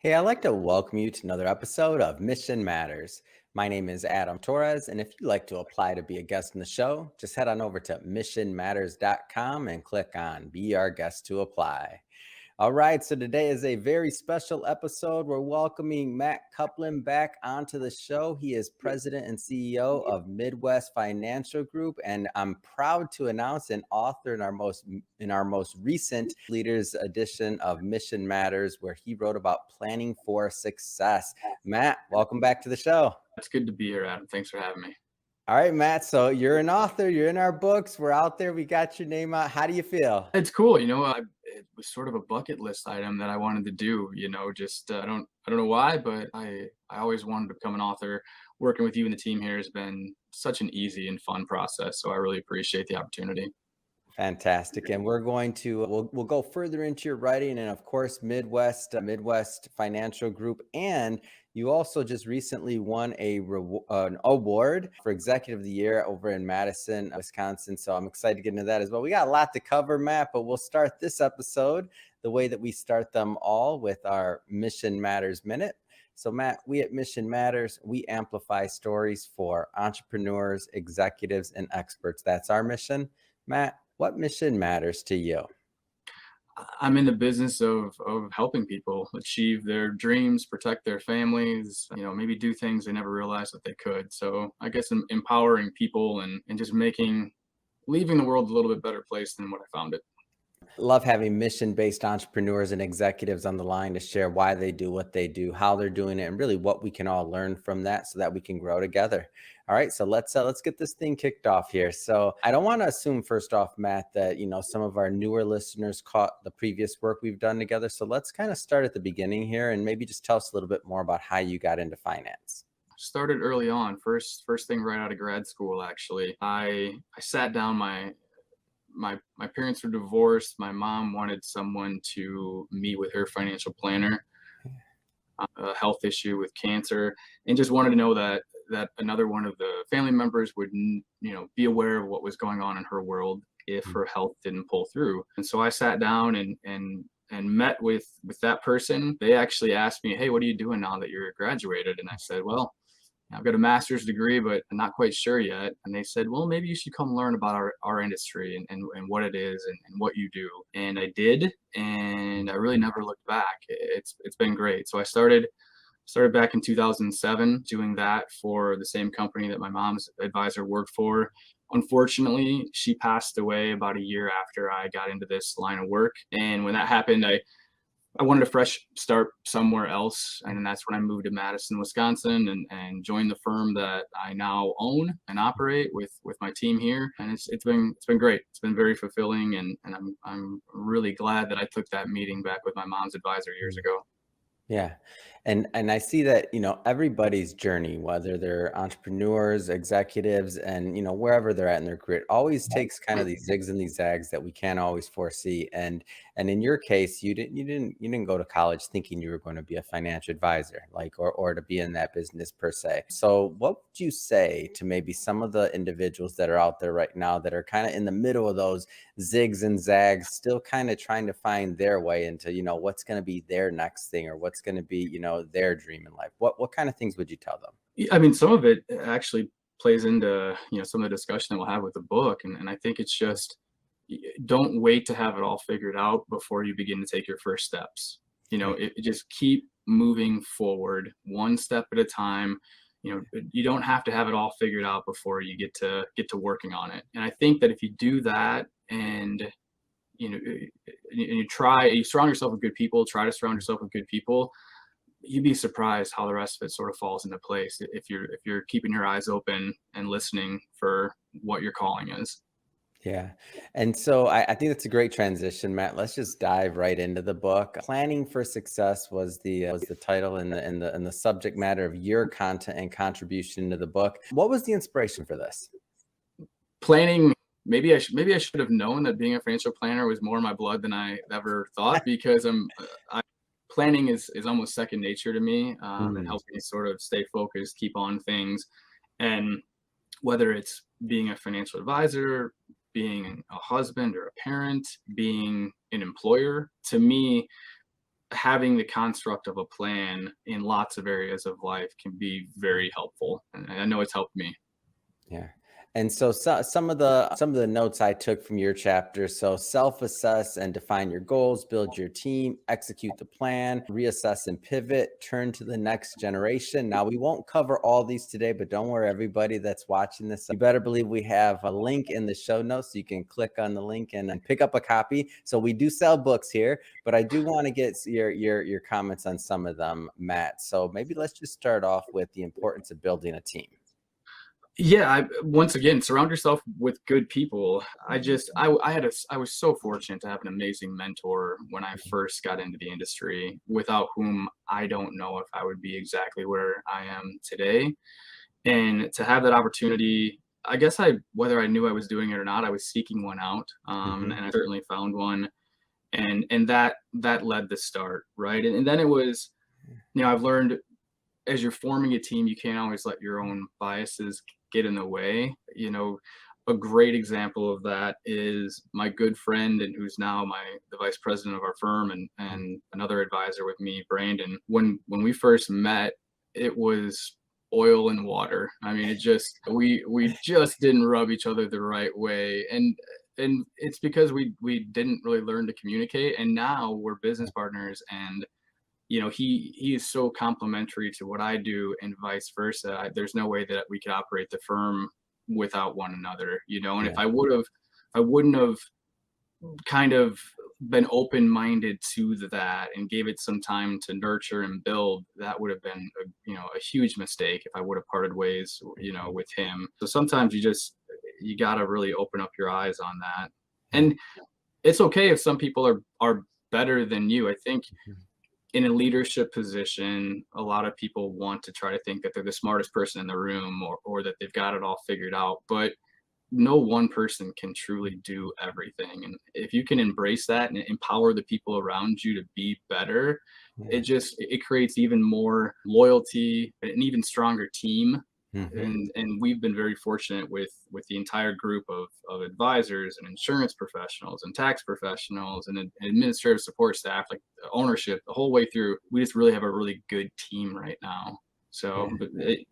Hey, I'd like to welcome you to another episode of Mission Matters. My name is Adam Torres, and if you'd like to apply to be a guest in the show, just head on over to missionmatters.com and click on Be Our Guest to apply. All right, so today is a very special episode. We're welcoming Matt Cuplin back onto the show. He is president and CEO of Midwest Financial Group, and I'm proud to announce an author in our most recent Leaders edition of Mission Matters, where he wrote about planning for success. Matt, welcome back to the show. It's good to be here, Adam. Thanks for having me. All right, Matt. So you're an author. You're in our books. We're out there. We got your name out. How do you feel? It's cool. It was sort of a bucket list item that I wanted to do. Just I don't know why, but I always wanted to become an author. Working with you and the team here has been such an easy and fun process. So I really appreciate the opportunity. Fantastic. And we'll go further into your writing, and of course, Midwest Financial Group. And you also just recently won an award for Executive of the Year over in Madison, Wisconsin. So I'm excited to get into that as well. We got a lot to cover, Matt, but we'll start this episode the way that we start them all, with our Mission Matters Minute. So Matt, we at Mission Matters, we amplify stories for entrepreneurs, executives, and experts. That's our mission. Matt, what mission matters to you? I'm in the business of helping people achieve their dreams, protect their families, maybe do things they never realized that they could. So I guess empowering people and just leaving the world a little bit better place than what I found it. Love having mission-based entrepreneurs and executives on the line to share why they do what they do, how they're doing it, and really what we can all learn from that so that we can grow together. All right, so let's get this thing kicked off here. So I don't want to assume, first off, Matt, that some of our newer listeners caught the previous work we've done together. So let's kind of start at the beginning here and maybe just tell us a little bit more about how you got into finance. Started early on. First thing right out of grad school, actually. I sat down. My parents were divorced. My mom wanted someone to meet with her financial planner, a health issue with cancer, and just wanted to know that another one of the family members would, be aware of what was going on in her world if her health didn't pull through. And so I sat down and met with that person. They actually asked me, "Hey, what are you doing now that you're graduated?" And I said, "Well, I've got a master's degree, but I'm not quite sure yet." And they said, "Well, maybe you should come learn about our industry and what it is and what you do." And I did, and I really never looked back. It's been great. So I started back in 2007 doing that for the same company that my mom's advisor worked for. Unfortunately, she passed away about a year after I got into this line of work. And when that happened, I wanted a fresh start somewhere else, and then that's when I moved to Madison, Wisconsin, and joined the firm that I now own and operate with my team here. And it's been great. It's been very fulfilling, and I'm really glad that I took that meeting back with my mom's advisor years ago. Yeah. And I see that, everybody's journey, whether they're entrepreneurs, executives, and, wherever they're at in their career, it always takes kind of these zigs and these zags that we can't always foresee. And in your case, you didn't go to college thinking you were going to be a financial advisor, or to be in that business per se. So what would you say to maybe some of the individuals that are out there right now that are kind of in the middle of those zigs and zags, still kind of trying to find their way into, what's going to be their next thing, or what's going to be, their dream in life? What kind of things would you tell them? I mean, some of it actually plays into, some of the discussion that we'll have with the book. And I think it's just, don't wait to have it all figured out before you begin to take your first steps. Just keep moving forward one step at a time. You don't have to have it all figured out before you get to working on it. And I think that if you do that, and you surround yourself with good people, try to surround yourself with good people, you'd be surprised how the rest of it sort of falls into place if you're keeping your eyes open and listening for what your calling is. Yeah. And so I think that's a great transition, Matt. Let's just dive right into the book. Planning for Success was the title and the subject matter of your content and contribution to the book. What was the inspiration for this? Planning, maybe I should have known that being a financial planner was more in my blood than I ever thought, because planning is almost second nature to me. It helps me sort of stay focused, keep on things. And whether it's being a financial advisor, being a husband or a parent, being an employer, to me, having the construct of a plan in lots of areas of life can be very helpful. And I know it's helped me. Yeah. And so, some of the notes I took from your chapter. So self-assess and define your goals, build your team, execute the plan, reassess and pivot, turn to the next generation. Now we won't cover all these today, but don't worry, everybody that's watching this, you better believe we have a link in the show notes so you can click on the link and pick up a copy. So we do sell books here, but I do want to get your comments on some of them, Matt. So maybe let's just start off with the importance of building a team. Yeah, once again, surround yourself with good people. I was so fortunate to have an amazing mentor when I first got into the industry, without whom I don't know if I would be exactly where I am today. And to have that opportunity, I guess whether I knew I was doing it or not, I was seeking one out, Hmm. and I certainly found one, and that led the start, right? And then it was, I've learned, as you're forming a team, you can't always let your own biases get in the way. A great example of that is my good friend, and who's now the vice president of our firm, and another advisor with me, Brandon. When we first met, it was oil and water. I mean, it just we just didn't rub each other the right way, and it's because we didn't really learn to communicate. And now we're business partners, and he is so complimentary to what I do, and vice versa. There's no way that we could operate the firm without one another. And Yeah. if I wouldn't have kind of been open-minded to that and gave it some time to nurture and build, that would have been a huge mistake if I would have parted ways, with him. So sometimes you got to really open up your eyes on that. Yeah. And it's okay if some people are better than you. I think in a leadership position, a lot of people want to try to think that they're the smartest person in the room, or that they've got it all figured out. But no one person can truly do everything. And if you can embrace that and empower the people around you to be better, Yeah. it creates even more loyalty, an even stronger team. Hmm. And we've been very fortunate with the entire group of advisors and insurance professionals and tax professionals and administrative support staff, like ownership, the whole way through. We just really have a really good team right now. So, Yeah.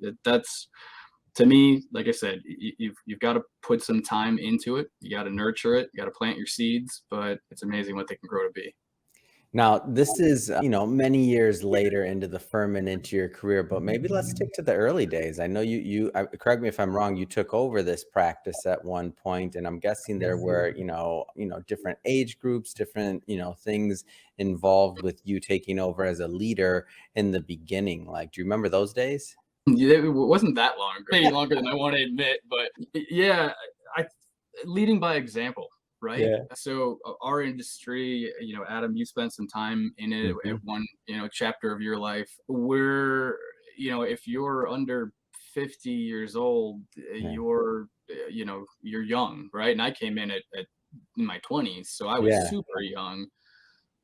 but that's, to me, like I said, you've got to put some time into it. You got to nurture it. You got to plant your seeds. But it's amazing what they can grow to be. Now, this is, many years later into the firm and into your career, but maybe let's stick to the early days. I know correct me if I'm wrong, you took over this practice at one point, and I'm guessing there were, different age groups, different, things involved with you taking over as a leader in the beginning. Like, do you remember those days? Yeah, it wasn't that long, maybe longer than I want to admit, but yeah, I leading by example, right? Yeah. So our industry, Adam, you spent some time in it at Hmm. one, chapter of your life. Where, if you're under 50 years old, Yeah. you're young, right? And I came in in my 20s, so I was Yeah. super young.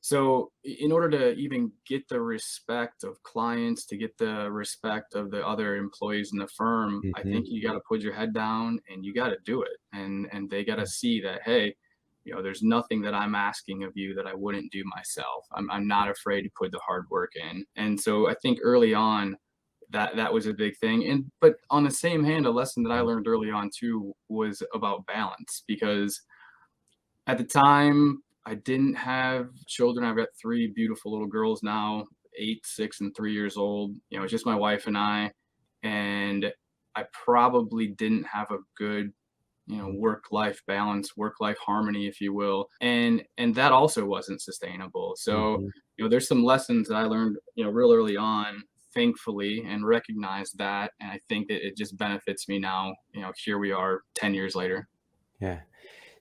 So in order to even get the respect of clients, to get the respect of the other employees in the firm, I Hmm. think you got to put your head down and you got to do it. And they got to see that, hey, there's nothing that I'm asking of you that I wouldn't do myself. I'm not afraid to put the hard work in. And so I think early on, that was a big thing. But on the same hand, a lesson that I learned early on too was about balance, because at the time, I didn't have children. I've got three beautiful little girls now, 8, 6, and 3 years old. It's just my wife and I. And I probably didn't have a good, work-life balance, work-life harmony, if you will. And that also wasn't sustainable. So, Hmm. there's some lessons that I learned, real early on, thankfully, and recognized that. And I think that it just benefits me now. Here we are 10 years later. Yeah.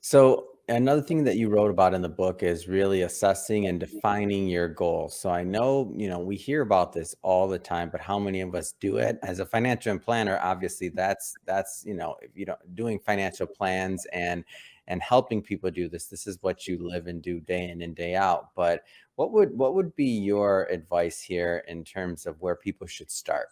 So another thing that you wrote about in the book is really assessing and defining your goals. So I know, we hear about this all the time, but how many of us do it? As a financial planner, obviously that's, if you don't doing financial plans and helping people do this, this is what you live and do day in and day out. But what would be your advice here in terms of where people should start?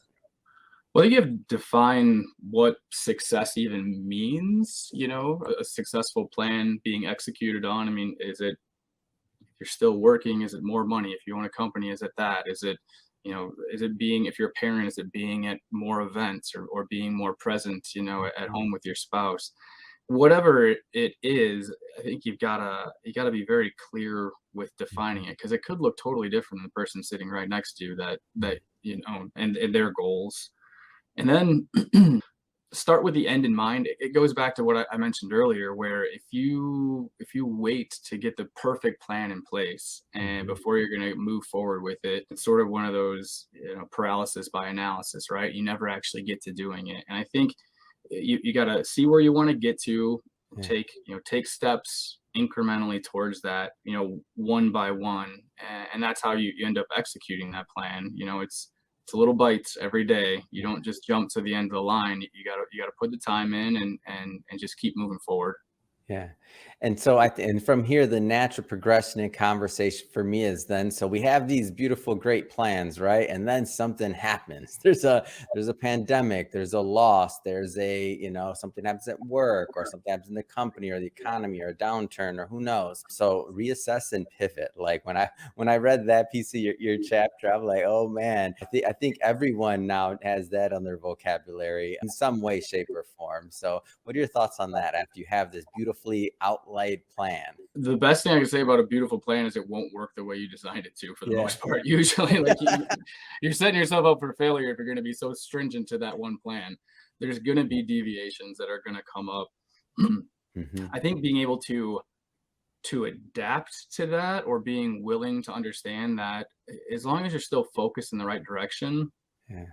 Well, you have to define what success even means, a successful plan being executed on. I mean, you're still working, is it more money? If you own a company, is it that? Is it, is it being, if you're a parent, is it being at more events, or being more present, at Mhm. home with your spouse? Whatever it is, I think you gotta be very clear with defining Mhm. it, because it could look totally different than the person sitting right next to you, and their goals. And then start with the end in mind. It goes back to what I mentioned earlier, where if you wait to get the perfect plan in place and Mhm. before you're going to move forward with it, it's sort of one of those, paralysis by analysis, right? You never actually get to doing it. And I think you got to see where you want to get to, Yeah. take steps incrementally towards that, one by one, and that's how you end up executing that plan. It's little bites every day. You don't just jump to the end of the line. You gotta put the time in, and just keep moving forward. Yeah. And so and from here, the natural progression in conversation for me is then, so we have these beautiful, great plans, right? And then something happens. There's a pandemic, there's a loss, there's something happens at work, or something happens in the company or the economy, or a downturn, or who knows. So reassess and pivot. Like when I read that piece of your chapter, I'm like, oh man, I think everyone now has that on their vocabulary in some way, shape, or form. So what are your thoughts on that after you have this beautifully outlined plan? The best thing I can say about a beautiful plan is it won't work the way you designed it to, for the Yeah, most part. Usually, like, you're setting yourself up for failure if you're going to be so stringent to that one plan. There's going to yeah. be deviations that are going to come up. Mhm. I think being able to adapt to that, or being willing to understand that, as long as you're still focused in the right direction, Yeah.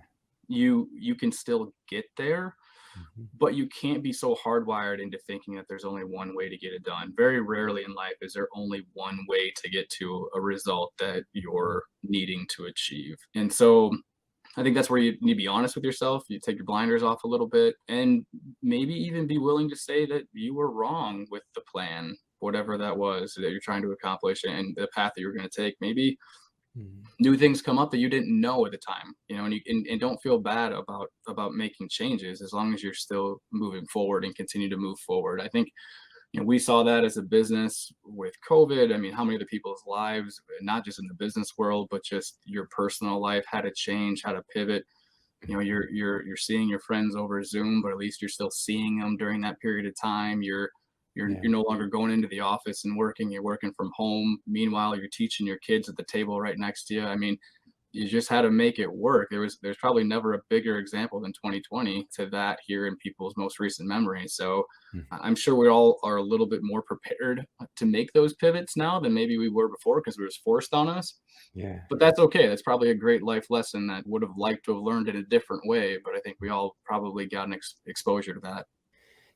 you can still get there. Mhm. But you can't be so hardwired into thinking that there's only one way to get it done. Very rarely in life is there only one way to get to a result that Mhm. you're needing to achieve. And so I think that's where you need to be honest with yourself. You take your blinders off a little bit, and maybe even be willing to say that you were wrong with the plan, whatever that was that you're trying to accomplish, and the path that you're going to take. Maybe Mhm. new things come up that you didn't know at the time, and don't feel bad about making changes, as long as you're still moving forward and continue to move forward. I think, we saw that as a business with COVID. I mean, how many of the people's lives, not just in the business world, but just your personal life, had to change, had to pivot. You're seeing your friends over Zoom, but at least you're still seeing them during that period of time. You're Yeah. you're no longer going into the office and working. You're working from home. Meanwhile, you're teaching your kids at the table right next to you. I mean, you just had to make it work. There's probably never a bigger example than 2020 to that here in people's most recent memory. So Mhm. I'm sure we all are a little bit more prepared to make those pivots now than maybe we were before, because it was forced on us. Yeah. But that's okay. That's probably a great life lesson that would have liked to have learned in a different way. But I think we all probably got an exposure to that.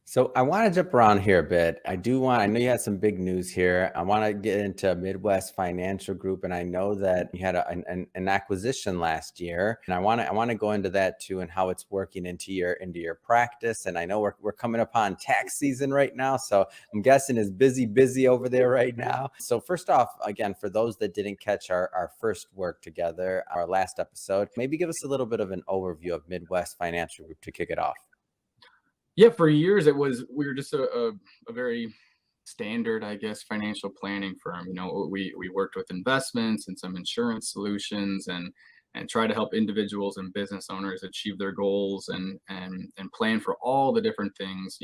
So I want to jump around here a bit. I know you had some big news here. I want to get into Midwest Financial Group, and I know that you had an acquisition last year, and I want to go into that too, and how it's working into your practice. And I know we're coming upon tax season right now, so I'm guessing it's busy over there right now. So first off, again, for those that didn't catch our first work together, our last episode, maybe give us a little bit of an overview of Midwest Financial Group to kick it off. Yeah, for years we were just a very standard, I guess, financial planning firm. We worked with investments and some insurance solutions, and try to help individuals and business owners achieve their goals, and plan for all the different things,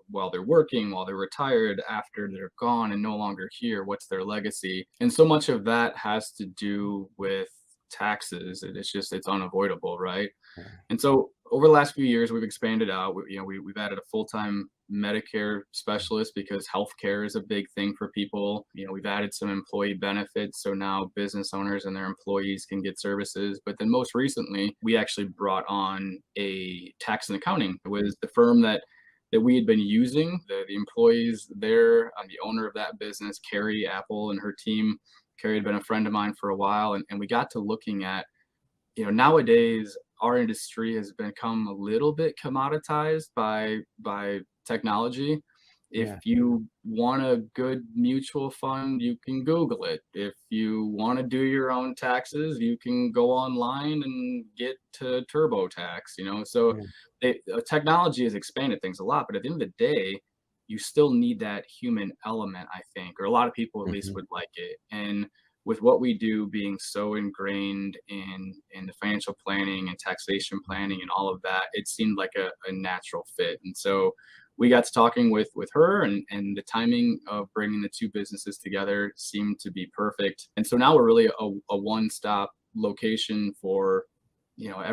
while they're working, while they're retired, after they're gone and no longer here, what's their legacy? And so much of that has to do with taxes. It's unavoidable, right? Yeah. And so over the last few years, we've expanded out. We've added a full-time Medicare specialist, because healthcare is a big thing for people. We've added some employee benefits, so now business owners and their employees can get services. But then most recently, we actually brought on a tax and accounting. It was the firm that we had been using. The employees there, the owner of that business, Carrie Apple, and her team. Carrie had been a friend of mine for a while, and we got to looking at, nowadays our industry has become a little bit commoditized by technology. If Yeah. you want a good mutual fund, you can Google it. If you want to do your own taxes, you can go online and get to TurboTax. So Yeah. technology has expanded things a lot, but at the end of the day, you still need that human element, I think, or a lot of people at least Mhm. would like it. And with what we do being so ingrained in the financial planning and taxation planning and all of that, it seemed like a natural fit. And so we got to talking with her, and the timing of bringing the two businesses together seemed to be perfect. And so now we're really a one-stop location for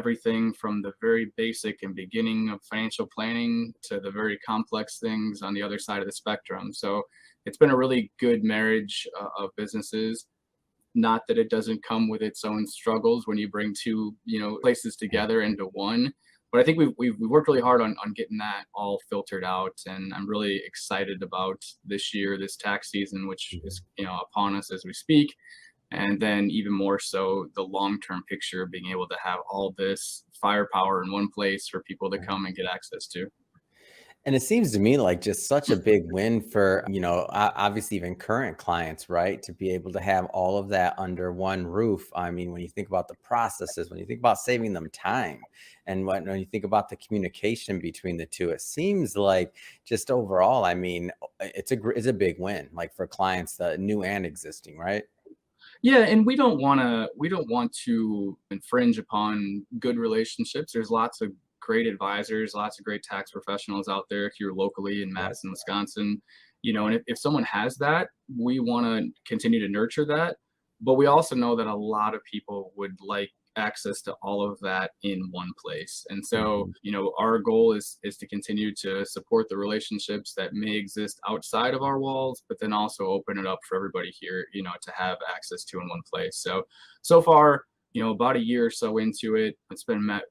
everything from the very basic and beginning of financial planning to the very complex things on the other side of the spectrum. So it's been a really good marriage of businesses. Not that it doesn't come with its own struggles when you bring two places Yeah. together into one, but I think we've worked really hard on getting that all filtered out, and I'm really excited about this year, this tax season, which Mhm. is upon us as we speak, and then even more so the long-term picture of being able to have all this firepower in one place for people to come and get access to. And it seems to me like just such a big win for, obviously even current clients, right? To be able to have all of that under one roof. I mean, when you think about the processes, when you think about saving them time, and when you think about the communication between the two, it seems like just overall, I mean, it's a big win, like for clients, new and existing, right? Yeah, and we don't want to infringe upon good relationships. There's lots of great advisors, lots of great tax professionals out there here locally in Yep. Madison, Wisconsin. And if someone has that, we want to continue to nurture that. But we also know that a lot of people would like access to all of that in one place. And so, Mhm. our goal is to continue to support the relationships that may exist outside of our walls, but then also open it up for everybody here, to have access to in one place. So far, about a year or so into it, it's been met,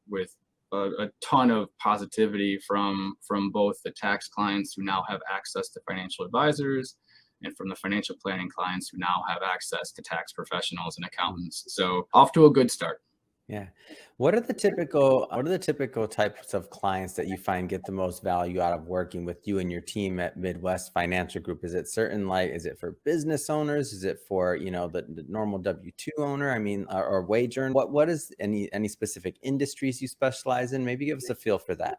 with a ton of positivity from both the tax clients who now have access to financial advisors, and from the financial planning clients who now have access to tax professionals and accountants. So off to a good start. Yeah. What are the typical types of clients that you find get the most value out of working with you and your team at Midwest Financial Group? Is it is it for business owners? Is it for, the normal W-2 owner? I mean, or wage earner? What is any specific industries you specialize in? Maybe give us a feel for that.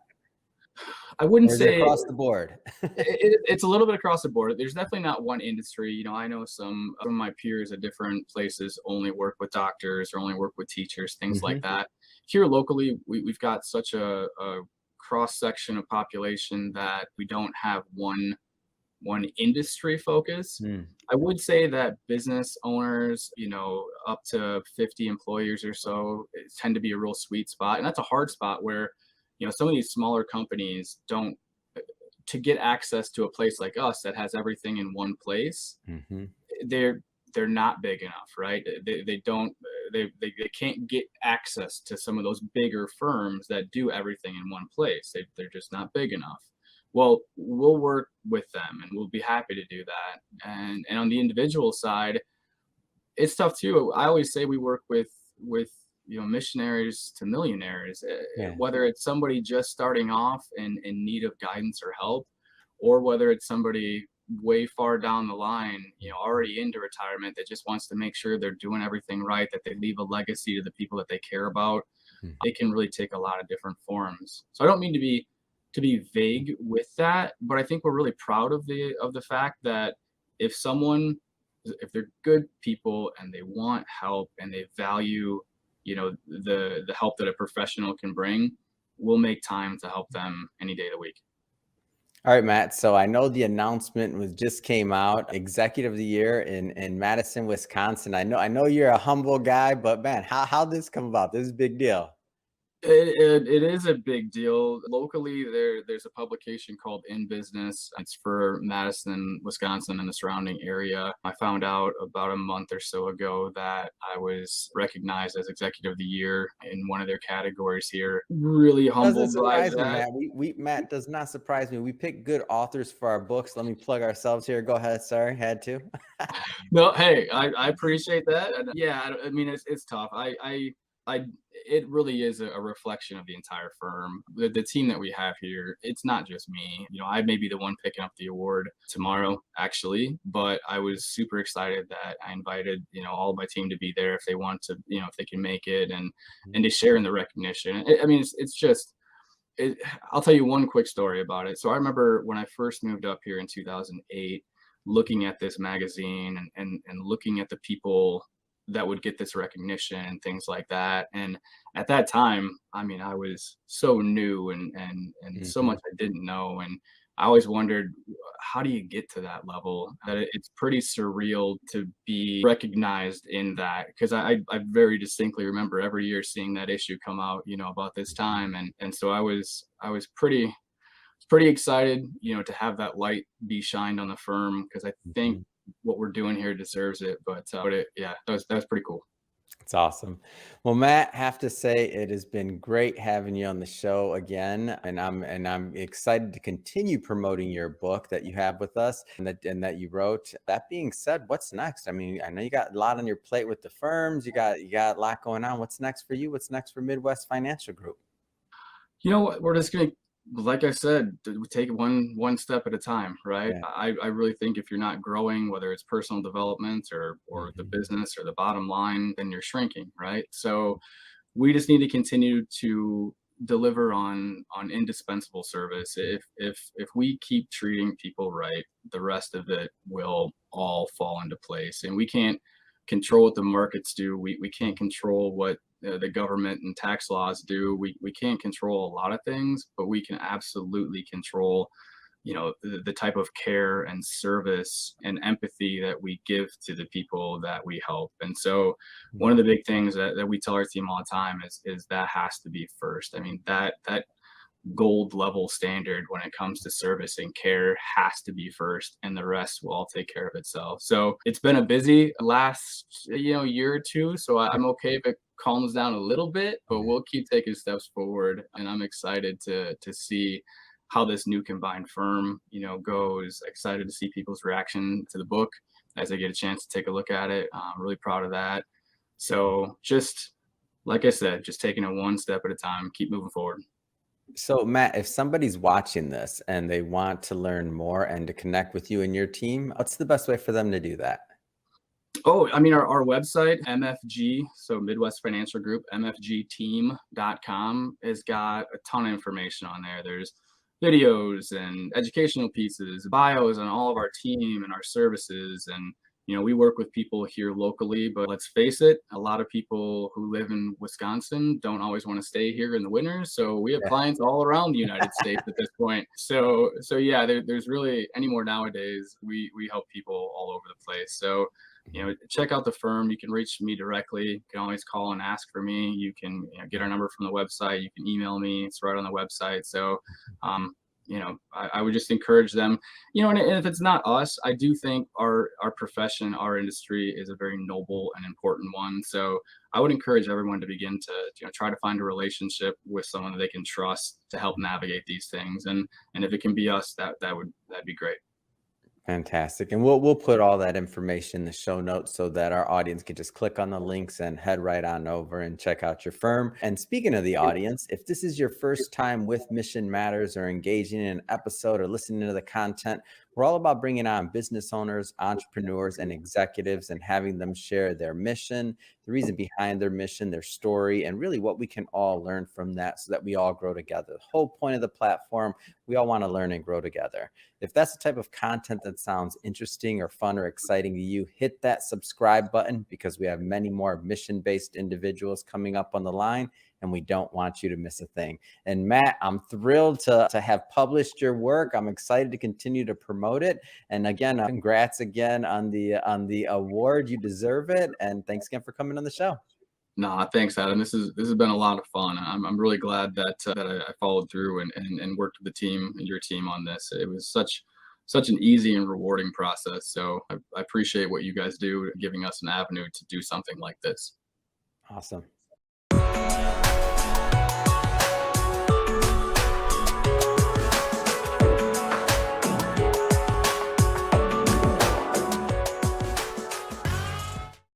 I wouldn't Or is it say across the board? it's a little bit across the board. There's definitely not one industry. I know some of my peers at different places only work with doctors or only work with teachers, things like Mhm. that. Here locally, we've got such a cross section of population that we don't have one industry focus. Mm. I would say that business owners, up to 50 employers or so, tend to be a real sweet spot. And that's a hard spot where, some of these smaller companies don't, to get access to a place like us that has everything in one place, Mhm. they're they're not big enough, right? They don't they can't get access to some of those bigger firms that do everything in one place. They're just not big enough. Well, we'll work with them and we'll be happy to do that. And on the individual side, it's tough too. I always say we work with missionaries to millionaires, Yeah. whether it's somebody just starting off and in need of guidance or help, or whether it's somebody way far down the line, already into retirement that just wants to make sure they're doing everything right, that they leave a legacy to the people that they care about. Mhm. It can really take a lot of different forms. So I don't mean to be vague with that, but I think we're really proud of the fact that if someone if they're good people and they want help and they value, the help that a professional can bring, we'll make time to help them any day of the week. All right, Matt. So I know the announcement was just came out, Executive of the Year in Madison, Wisconsin. I know you're a humble guy, but man, how this come about? This is a big deal. It is a big deal. Locally, there's a publication called In Business. It's for Madison, Wisconsin, and the surrounding area. I found out about a month or so ago that I was recognized as Executive of the Year in one of their categories here. Really Doesn't humbled by surprise me, that. Matt. Matt does not surprise me. We pick good authors for our books. Let me plug ourselves here. Go ahead. Sorry, had to. No, hey, I appreciate that. And yeah, I mean, it's tough. I it really is a reflection of the entire firm. The team that we have here, it's not just me. I may be the one picking up the award tomorrow, actually, but I was super excited that I invited, all of my team to be there if they want to, if they can make it, and to share in the recognition. I mean, it's just it, I'll tell you one quick story about it. So I remember when I first moved up here in 2008, looking at this magazine and looking at the people that would get this recognition and things like that. And at that time, I mean, I was so new and so Hmm. much I didn't know. And I always wondered, how do you get to that level? That it's pretty surreal to be recognized in that, because I very distinctly remember every year seeing that issue come out, about this time, and so I was pretty excited, to have that light be shined on the firm, because I think Hmm. what we're doing here deserves it. But yeah, that was pretty cool. It's awesome. Well, Matt, have to say it has been great having you on the show again, and I'm excited to continue promoting your book that you have with us and that you wrote. That being said, what's next? I mean, I know you got a lot on your plate with the firms. You got a lot going on. What's next for you? What's next for Midwest Financial Group? You know what? We're just gonna, like I said, we take it one step at a time, right? Yeah. I really think if you're not growing, whether it's personal development or the Hmm. business or the bottom line, then you're shrinking, right? So we just need to continue to deliver on indispensable service. If we keep treating people right, the rest of it will all fall into place. And we can't control what the markets do. We can't control what the government and tax laws do. We can't control a lot of things, but we can absolutely control, the type of care and service and empathy that we give to the people that we help. And so one of the big things that we tell our team all the time is that has to be first. I mean, that gold level standard when it comes to service and care has to be first, and the rest will all take care of itself. So it's been a busy last year or two, so I'm okay if it calms down a little bit, but we'll keep taking steps forward, and I'm excited to see how this new combined firm goes. Excited to see people's reaction to the book as they get a chance to take a look at it. I'm really proud of that. So just like I said, just taking it one step at a time, keep moving forward. So, Matt, if somebody's watching this and they want to learn more and to connect with you and your team, what's the best way for them to do that? Oh, I mean, our website, MFG, so Midwest Financial Group, mfgteam.com, has got a ton of information on there. There's videos and educational pieces, bios on all of our team and our services. And, we work with people here locally, but let's face it, a lot of people who live in Wisconsin don't always want to stay here in the winters. So we have Yeah. clients all around the United States at this point. So yeah, there's really anymore nowadays. We help people all over the place. So check out the firm. You can reach me directly. You can always call and ask for me. You can get our number from the website. You can email me. It's right on the website. So, I would just encourage them, and if it's not us, I do think our profession, our industry is a very noble and important one. So I would encourage everyone to begin to, try to find a relationship with someone that they can trust to help navigate these things. And if it can be us, that'd be great. Fantastic. And we'll put all that information in the show notes so that our audience can just click on the links and head right on over and check out your firm. And speaking of the audience, if this is your first time with Mission Matters or engaging in an episode or listening to the content, we're all about bringing on business owners, entrepreneurs, and executives and having them share their mission, the reason behind their mission, their story, and really what we can all learn from that so that we all grow together. The whole point of the platform, we all want to learn and grow together. If that's the type of content that sounds interesting or fun or exciting to you, hit that subscribe button because we have many more mission-based individuals coming up on the line, and we don't want you to miss a thing. And Matt, I'm thrilled to have published your work. I'm excited to continue to promote it. And again, congrats again on the award. You deserve it. And thanks again for coming on the show. Nah, thanks, Adam. This has been a lot of fun. I'm really glad that I followed through and worked with the team and your team on this. It was such an easy and rewarding process. So I appreciate what you guys do, giving us an avenue to do something like this. Awesome.